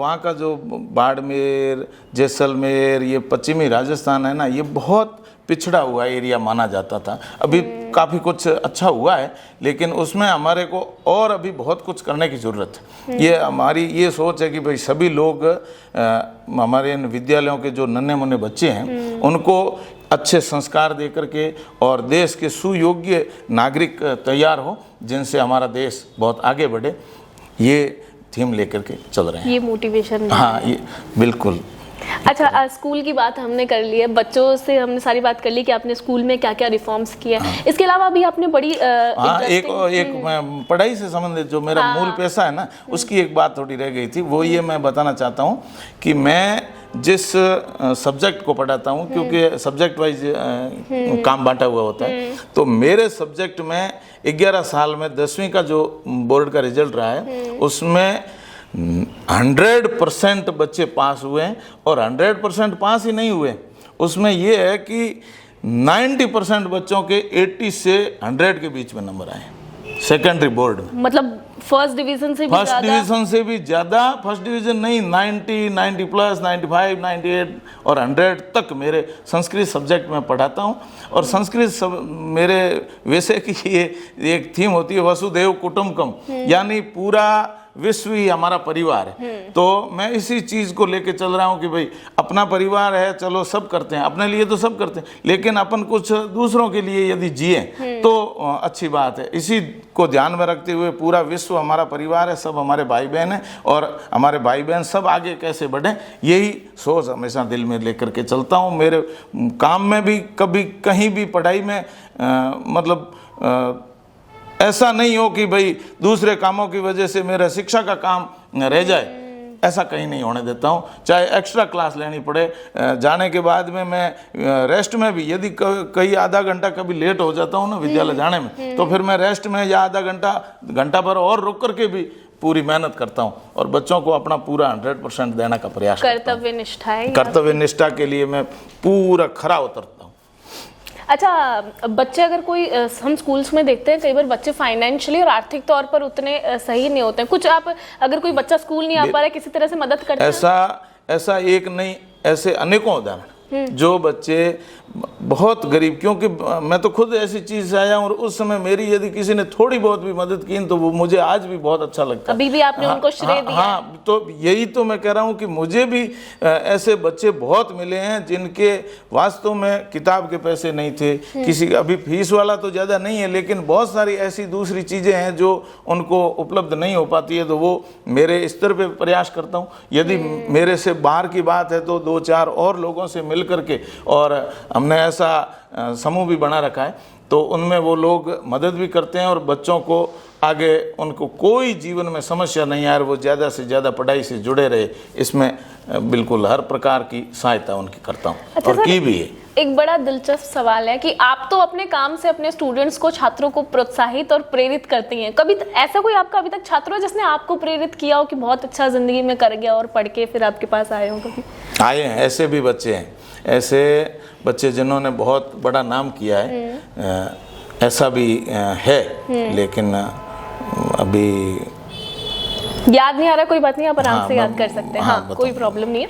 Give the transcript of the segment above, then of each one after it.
वहाँ का जो बाड़मेर, जैसलमेर, ये पश्चिमी राजस्थान है ना, ये बहुत पिछड़ा हुआ एरिया माना जाता था। अभी काफ़ी कुछ अच्छा हुआ है, लेकिन उसमें हमारे को और अभी बहुत कुछ करने की ज़रूरत है। ये हमारी ये सोच है कि भाई सभी लोग हमारे इन विद्यालयों के जो नन्हे मुन्ने बच्चे हैं उनको अच्छे संस्कार दे करके और देश के सुयोग्य नागरिक तैयार हो, जिनसे हमारा देश बहुत आगे बढ़े। ये थीम लेकर के चल रहे हैं, ये मोटिवेशन। हाँ, ये बिल्कुल। अच्छा, स्कूल की बात हमने कर ली है, बच्चों से हमने सारी बात कर ली कि आपने स्कूल में क्या क्या रिफॉर्म्स किए हैं। हाँ। इसके अलावा अभी आपने बड़ी एक मैं पढ़ाई से संबंधित जो मेरा मूल पेशा है ना, उसकी एक बात थोड़ी रह गई थी। वो ये मैं बताना चाहता हूँ कि मैं जिस सब्जेक्ट को पढ़ाता हूँ, क्योंकि सब्जेक्ट वाइज काम बांटा हुआ होता है, तो मेरे सब्जेक्ट में 11 साल में 10वीं का जो बोर्ड का रिजल्ट रहा है उसमें 100% बच्चे पास हुए हैं। और 100% पास ही नहीं हुए, उसमें ये है कि 90% बच्चों के 80 से 100 के बीच में नंबर आए सेकेंडरी बोर्ड में। मतलब फर्स्ट डिवीजन से भी ज़्यादा? फर्स्ट डिवीजन से भी ज़्यादा, फर्स्ट डिवीजन नहीं, 90, 90 प्लस, 95, 98 और 100 तक मेरे संस्कृत सब्जेक्ट में पढ़ाता हूँ। और संस्कृत मेरे वैसे कि ये एक थीम होती है वसुधैव कुटुंबकम, यानी पूरा विश्व ही हमारा परिवार है। तो मैं इसी चीज़ को लेके चल रहा हूँ कि भाई अपना परिवार है, चलो सब करते हैं, अपने लिए तो सब करते हैं, लेकिन अपन कुछ दूसरों के लिए यदि जिए तो अच्छी बात है। इसी को ध्यान में रखते हुए पूरा विश्व हमारा परिवार है, सब हमारे भाई बहन हैं, और हमारे भाई बहन सब आगे कैसे बढ़ें, यही सोच हमेशा दिल में लेकर के चलता हूँ। मेरे काम में भी कभी कहीं भी पढ़ाई में मतलब ऐसा नहीं हो कि भाई दूसरे कामों की वजह से मेरा शिक्षा का काम रह जाए, ऐसा कहीं नहीं होने देता हूँ। चाहे एक्स्ट्रा क्लास लेनी पड़े, जाने के बाद में मैं रेस्ट में भी यदि कहीं आधा घंटा कभी लेट हो जाता हूँ ना विद्यालय जाने में, तो फिर मैं रेस्ट में या आधा घंटा भर और रुक करके भी पूरी मेहनत करता हूँ और बच्चों को अपना पूरा 100% देने का प्रयास करता हूँ। कर्तव्य निष्ठा है, कर्तव्य निष्ठा के लिए मैं पूरा खरा उतरता हूँ। अच्छा, बच्चे अगर कोई हम स्कूल्स में देखते हैं कई बार बच्चे फाइनेंशियली और आर्थिक तौर पर उतने सही नहीं होते हैं। कुछ आप अगर कोई बच्चा स्कूल नहीं आ पा रहा है, किसी तरह से मदद करते हैं? ऐसा एक नहीं, ऐसे अनेकों उदाहरण जो बच्चे बहुत गरीब, क्योंकि मैं तो खुद ऐसी चीज से आया हूँ और उस समय मेरी यदि किसी ने थोड़ी बहुत भी मदद की तो वो मुझे आज भी बहुत अच्छा लगता है। अभी भी आपने उनको श्रेय दिया। हाँ, तो यही तो मैं कह रहा हूँ कि मुझे भी ऐसे बच्चे बहुत मिले हैं जिनके वास्तव में किताब के पैसे नहीं थे, किसी अभी फीस वाला तो ज़्यादा नहीं है, लेकिन बहुत सारी ऐसी दूसरी चीज़ें हैं जो उनको उपलब्ध नहीं हो पाती है, तो वो मेरे स्तर पे प्रयास करता हूँ। यदि मेरे से बाहर की बात है तो 2-4 और लोगों से मिल करके, और हमने ऐसा समूह भी बना रखा है, तो उनमें वो लोग मदद भी करते हैं और बच्चों को आगे उनको कोई जीवन में समस्या नहीं आए, वो ज़्यादा से ज़्यादा पढ़ाई से जुड़े रहे, इसमें बिल्कुल हर प्रकार की सहायता उनकी करता हूँ। अच्छा, और की भी है। एक बड़ा दिलचस्प सवाल है कि आप तो अपने काम से अपने स्टूडेंट्स को, छात्रों को प्रोत्साहित और प्रेरित करती हैं। कभी ऐसा कोई आपका अभी तक छात्र हो जिसने आपको प्रेरित किया हो कि बहुत अच्छा जिंदगी में कर गया और पढ़ के फिर आपके पास आए हो? कभी आए हैं, ऐसे भी बच्चे हैं, ऐसे बच्चे जिन्होंने बहुत बड़ा नाम किया है, ऐसा भी है, लेकिन अभी याद नहीं आ रहा। कोई बात नहीं, आप आराम से याद कर सकते हैं। हाँ, कोई प्रॉब्लम नहीं है।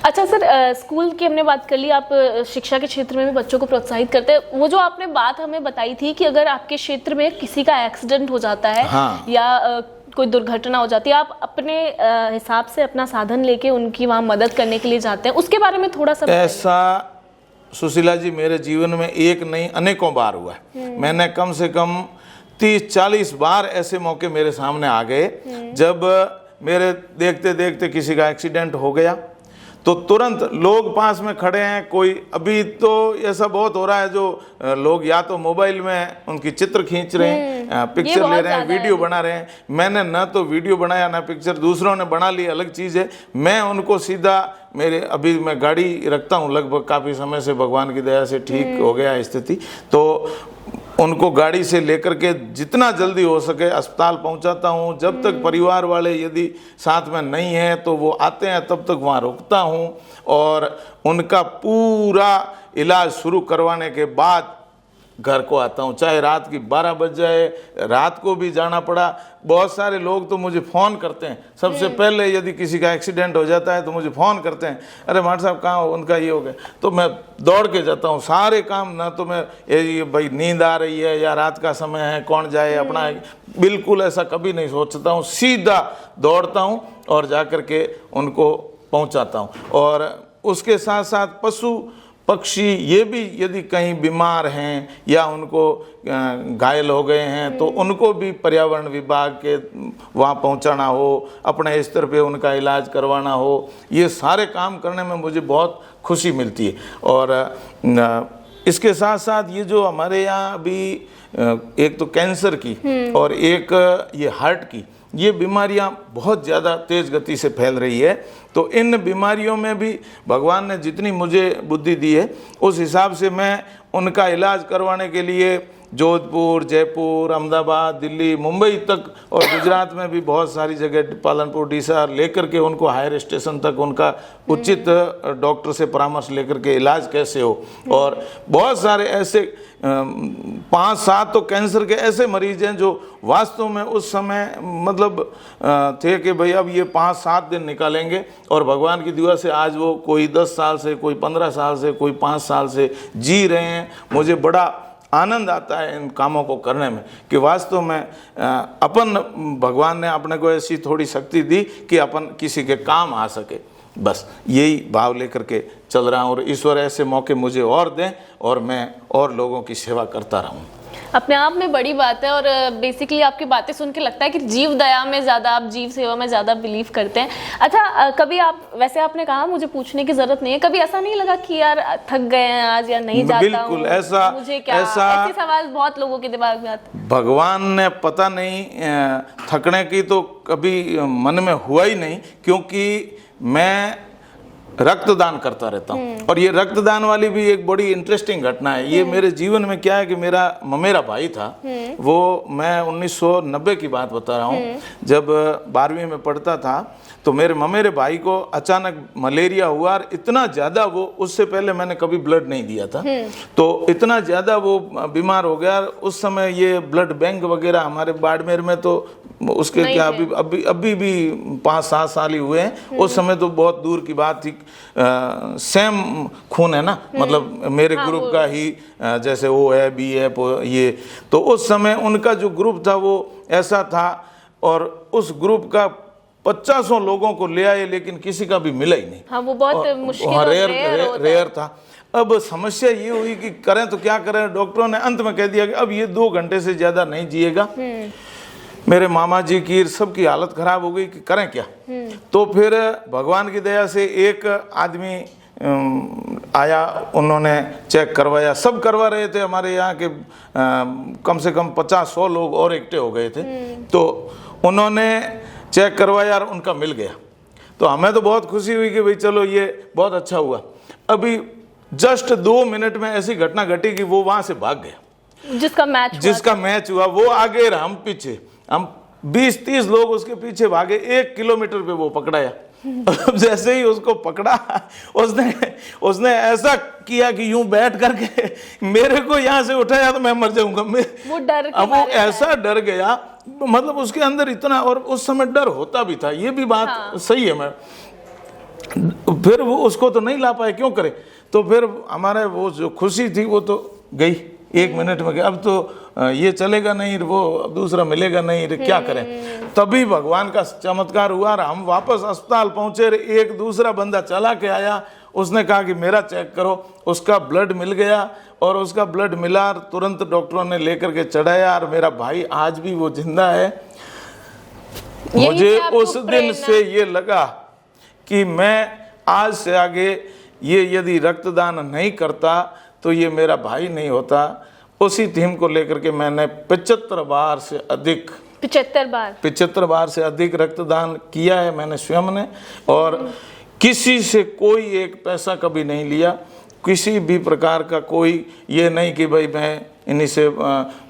अच्छा सर, स्कूल की हमने बात कर ली, आप शिक्षा के क्षेत्र में भी बच्चों को प्रोत्साहित करते हैं। वो जो आपने बात हमें बताई थी कि अगर आपके क्षेत्र में किसी का एक्सीडेंट हो जाता है, हाँ, या कोई दुर्घटना हो जाती है, आप अपने हिसाब से अपना साधन लेके उनकी वहाँ मदद करने के लिए जाते हैं, उसके बारे में थोड़ा सा? ऐसा सुशीला जी मेरे जीवन में एक नहीं अनेकों बार हुआ है। मैंने कम से कम 30-40 बार ऐसे मौके मेरे सामने आ गए जब मेरे देखते देखते किसी का एक्सीडेंट हो गया तो तुरंत लोग पास में खड़े हैं। कोई अभी तो ऐसा बहुत हो रहा है जो लोग या तो मोबाइल में उनकी चित्र खींच रहे हैं, पिक्चर ले रहे हैं, वीडियो बना रहे हैं। मैंने ना तो वीडियो बनाया ना पिक्चर, दूसरों ने बना ली, अलग चीज़ है। मैं उनको सीधा अभी मैं गाड़ी रखता हूँ लगभग काफ़ी समय से, भगवान की दया से ठीक हो गया स्थिति, तो उनको गाड़ी से लेकर के जितना जल्दी हो सके अस्पताल पहुंचाता हूं। जब तक परिवार वाले यदि साथ में नहीं है तो वो आते हैं, तब तक वहां रुकता हूं और उनका पूरा इलाज शुरू करवाने के बाद घर को आता हूँ, चाहे रात की 12 बज जाए, रात को भी जाना पड़ा। बहुत सारे लोग तो मुझे फ़ोन करते हैं, सबसे पहले यदि किसी का एक्सीडेंट हो जाता है तो मुझे फ़ोन करते हैं, अरे माट साहब कहाँ हो, उनका ये हो गया। तो मैं दौड़ के जाता हूँ सारे काम, ना तो मैं ये भाई नींद आ रही है या रात का समय है कौन जाए अपना, बिल्कुल ऐसा कभी नहीं सोचता हूँ, सीधा दौड़ता हूँ और जा कर के उनको पहुँचाता हूँ। और उसके साथ साथ पशु पक्षी ये भी यदि कहीं बीमार हैं या उनको घायल हो गए हैं तो उनको भी पर्यावरण विभाग के वहाँ पहुँचाना हो, अपने स्तर पे उनका इलाज करवाना हो, ये सारे काम करने में मुझे बहुत खुशी मिलती है। और इसके साथ साथ ये जो हमारे यहाँ अभी एक तो कैंसर की और एक ये हार्ट की, ये बीमारियां बहुत ज़्यादा तेज़ गति से फैल रही है। तो इन बीमारियों में भी भगवान ने जितनी मुझे बुद्धि दी है उस हिसाब से मैं उनका इलाज करवाने के लिए जोधपुर, जयपुर, अहमदाबाद, दिल्ली, मुंबई तक और गुजरात में भी बहुत सारी जगह, पालनपुर, डीसा लेकर के उनको हायर स्टेशन तक उनका उचित डॉक्टर से परामर्श लेकर के इलाज कैसे हो। और बहुत सारे ऐसे 5-7 तो कैंसर के ऐसे मरीज हैं जो वास्तव में उस समय मतलब थे कि भाई अब ये 5-7 दिन निकालेंगे, और भगवान की दुआ से आज वो कोई 10 साल से, कोई 15 साल से, कोई 5 साल से जी रहे हैं। मुझे बड़ा आनंद आता है इन कामों को करने में कि वास्तव में अपन भगवान ने अपने को ऐसी थोड़ी शक्ति दी कि अपन किसी के काम आ सके। बस यही भाव लेकर के चल रहा हूँ और ईश्वर ऐसे मौके मुझे और दें और मैं और लोगों की सेवा करता रहूँ। अपने आप में बड़ी बात है। और बेसिकली आपकी बातें सुन के लगता है कि जीव दया में ज़्यादा, आप जीव सेवा में ज़्यादा बिलीव करते हैं। अच्छा, कभी आप, वैसे आपने कहा मुझे पूछने की ज़रूरत नहीं है, कभी ऐसा नहीं लगा कि यार थक गए हैं आज या नहीं जाता बिल्कुल हूँ, ऐसा, मुझे क्या, ऐसे सवाल बहुत लोगों के दिमाग में आते हैं। भगवान ने पता नहीं थकने की तो कभी मन में हुआ ही नहीं, क्योंकि मैं रक्तदान करता रहता हूँ। और ये रक्तदान वाली भी एक बड़ी इंटरेस्टिंग घटना है। ये मेरे जीवन में क्या है कि मेरा ममेरा भाई था, वो मैं 1990 की बात बता रहा हूँ, जब 12वीं में पढ़ता था तो मेरे ममेरे भाई को अचानक मलेरिया हुआ और इतना ज़्यादा वो, उससे पहले मैंने कभी ब्लड नहीं दिया था, तो इतना ज़्यादा वो बीमार हो गया। उस समय ये ब्लड बैंक वगैरह हमारे बाड़मेर में तो उसके क्या अभी भी 5-7 साल ही हुए हैं, उस समय तो बहुत दूर की बात थी। सेम खून है ना, मतलब मेरे ग्रुप का ही, जैसे ओ है, बी है, ये, तो उस समय उनका जो ग्रुप था वो ऐसा था और उस ग्रुप का 50 लोगों को ले आए लेकिन किसी का भी मिला ही नहीं। हाँ, वो बहुत मुश्किल और रेयर था। अब समस्या ये हुई कि करें तो क्या करें। डॉक्टरों ने अंत में कह दिया कि अब ये 2 घंटे से ज्यादा नहीं जिएगा। मेरे मामा जी की सबकी हालत खराब हो गई कि करें क्या। तो फिर भगवान की दया से एक आदमी आया, उन्होंने चेक करवाया, सब करवा रहे थे हमारे यहाँ के कम से कम 50-100 लोग और इकट्ठे हो गए थे। तो उन्होंने चेक करवाया और उनका मिल गया। तो हमें तो बहुत खुशी हुई कि भाई चलो ये बहुत अच्छा हुआ। अभी जस्ट 2 मिनट में ऐसी घटना घटी कि वो वहां से भाग गया। जिसका मैच हुआ वो आगे और हम पीछे, हम 20-30 लोग उसके पीछे भागे। 1 किलोमीटर पे वो पकड़ाया। अब जैसे ही उसको पकड़ा, उसने ऐसा किया कि यूं बैठ करके मेरे को यहाँ से उठाया तो मैं मर जाऊंगा। वो डर के अब वो ऐसा डर गया, मतलब उसके अंदर इतना, और उस समय डर होता भी था, ये भी बात सही है। मैं फिर वो उसको तो नहीं ला पाए, क्यों करे। तो फिर हमारे वो जो खुशी थी वो तो गई 1 मिनट में। अब तो ये चलेगा नहीं, वो दूसरा मिलेगा नहीं, क्या करें। तभी भगवान का चमत्कार हुआ और हम वापस अस्पताल पहुंचे। एक दूसरा बंदा चला के आया, उसने कहा कि मेरा चेक करो। उसका ब्लड मिल गया और उसका ब्लड मिला, तुरंत डॉक्टरों ने लेकर के चढ़ाया और मेरा भाई आज भी वो जिंदा है। मुझे उस दिन से ये लगा कि मैं आज से आगे ये यदि रक्तदान नहीं करता तो ये मेरा भाई नहीं होता। उसी थीम को लेकर के मैंने 75 बार से अधिक 75 बार से अधिक रक्तदान किया है मैंने स्वयं ने। और किसी से कोई एक पैसा कभी नहीं लिया, किसी भी प्रकार का कोई ये नहीं कि भाई मैं इन्हीं से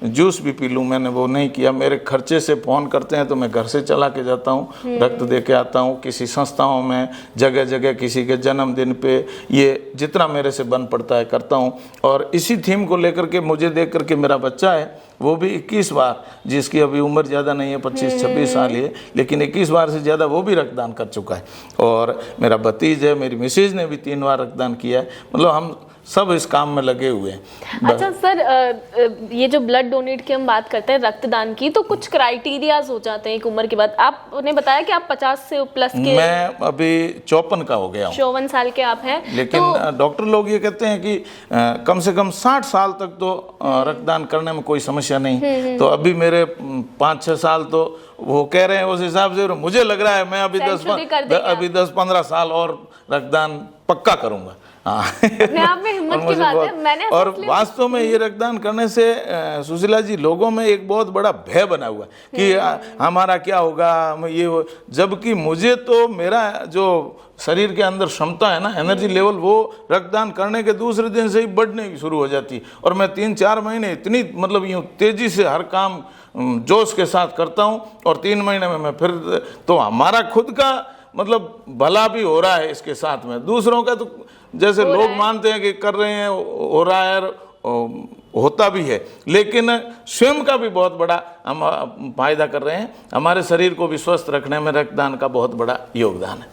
जूस भी पी लूँ, मैंने वो नहीं किया। मेरे खर्चे से फ़ोन करते हैं तो मैं घर से चला के जाता हूँ, रक्त दे के आता हूँ। किसी संस्थाओं में जगह जगह किसी के जन्मदिन पे ये जितना मेरे से बन पड़ता है करता हूँ। और इसी थीम को लेकर के मुझे देख करके मेरा बच्चा है वो भी 21 बार, जिसकी अभी उम्र ज़्यादा नहीं है, 25-26 साल ही है, लेकिन 21 बार से ज़्यादा वो भी रक्तदान कर चुका है। और मेरा भतीज है, मेरी मिसेज ने भी 3 बार रक्तदान किया है। मतलब हम सब इस काम में लगे हुए हैं। अच्छा सर, ये जो ब्लड डोनेट की हम बात करते हैं रक्तदान की, तो कुछ क्राइटेरियाज हो जाते हैं एक उम्र के बाद। आपने बताया कि आप 50 से प्लस के, मैं अभी 54 का हो गया हूँ, 54 साल के आप हैं, लेकिन डॉक्टर लोग ये कहते हैं कि कम से कम 60 साल तक तो रक्तदान करने में कोई समस्या नहीं। तो अभी मेरे 5-6 साल तो वो कह रहे हैं, उस हिसाब से मुझे लग रहा है मैं अभी 10-15 साल और रक्तदान पक्का करूंगा। अपने आप में हिम्मत की बात है। मैंने और वास्तव में ये रक्तदान करने से सुशीला जी लोगों में एक बहुत बड़ा भय बना हुआ है कि हमारा क्या होगा, हम ये, जबकि मुझे तो मेरा जो शरीर के अंदर क्षमता है ना, एनर्जी लेवल, वो रक्तदान करने के दूसरे दिन से ही बढ़ने शुरू हो जाती है। और मैं 3-4 महीने इतनी मतलब यूँ तेजी से हर काम जोश के साथ करता हूँ, और 3 महीने में मैं फिर, तो हमारा खुद का मतलब भला भी हो रहा है इसके साथ में, दूसरों का तो जैसे लोग मानते हैं कि कर रहे हैं, हो रहा है, होता भी है, लेकिन स्वयं का भी बहुत बड़ा हम फायदा कर रहे हैं। हमारे शरीर को भी स्वस्थ रखने में रक्तदान का बहुत बड़ा योगदान है।